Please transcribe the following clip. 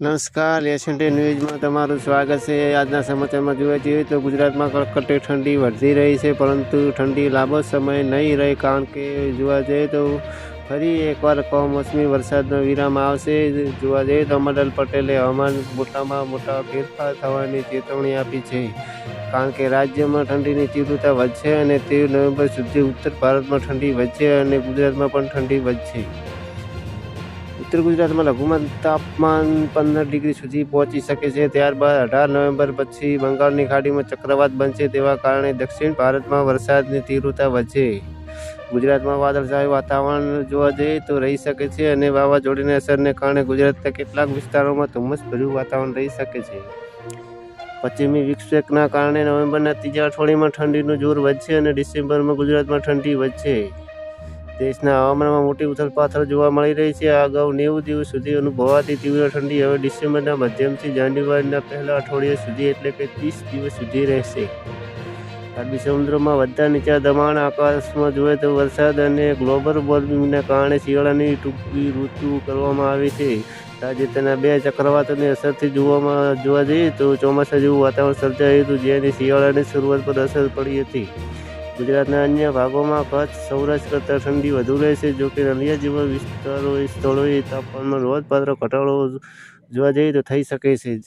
નમસ્કાર, એશિયન ન્યૂઝમાં તમારું સ્વાગત છે. આજના સમાચારમાં જોવા જઈએ તો ગુજરાતમાં કડકડતી ઠંડી વધી રહી છે, પરંતુ ઠંડી લાંબો સમય નહીં રહે, કારણ કે જોવા જઈએ તો ફરી એકવાર કમોસમી વરસાદનો વિરામ આવશે. જોવા જઈએ તો અમરલાલ પટેલે હવામાન મોટામાં મોટા ફેરફાર થવાની ચેતવણી આપી છે, કારણ કે રાજ્યમાં ઠંડીની તીવ્રતા વધશે અને 13 નવેમ્બર સુધી ઉત્તર ભારતમાં ઠંડી વધશે અને ગુજરાતમાં પણ ઠંડી વધશે. ઉત્તર ગુજરાતમાં લઘુત્તમ તાપમાન 15 ડિગ્રી સુધી પહોંચી શકે છે. ત્યારબાદ 18 નવેમ્બર પછી બંગાળની ખાડીમાં ચક્રવાત બનશે, તેવા કારણે દક્ષિણ ભારતમાં વરસાદની તીવ્રતા વધશે. ગુજરાતમાં વાદળછાયું વાતાવરણ જોવા જઈએ તો રહી શકે છે અને વાવાઝોડાની અસરને કારણે ગુજરાતના કેટલાક વિસ્તારોમાં ધુમ્મસભર્યું વાતાવરણ રહી શકે છે. પશ્ચિમી વિક્ષેપના કારણે નવેમ્બરના ત્રીજા અઠવાડિયામાં ઠંડીનું જોર વધશે અને ડિસેમ્બરમાં ગુજરાતમાં ઠંડી વધશે. દેશના હવામાનમાં મોટી ઉથલપાથલ જોવા મળી રહી છે. અગાઉ 90 દિવસ સુધી અનુભવાતી તીવ્ર ઠંડી હવે ડિસેમ્બરના મધ્યમથી જાન્યુઆરીના પહેલા અઠવાડિયા સુધી, એટલે કે 30 દિવસ સુધી રહેશે. અરબી સમુદ્રમાં વધતા નીચા દબાણ, આકાશમાં જોઈએ તો વરસાદ અને ગ્લોબલ વોર્મિંગના કારણે શિયાળાની ટૂંકી ઋતુ કરવામાં આવી છે. તાજેતરના 2 ચક્રવાતોની અસરથી જોવા જઈએ તો ચોમાસા જેવું વાતાવરણ સર્જાયું હતું, જેની શિયાળાની શરૂઆત પર અસર પડી હતી. ગુજરાતના અન્ય ભાગોમાં કચ્છ, સૌરાષ્ટ્ર કરતાં ઠંડી વધુ રહેશે. જોકે નલિયા જેવા સ્થળોએ તાપમાનમાં નોંધપાત્ર ઘટાડો જોવા જઈએ તો થઈ શકે છે.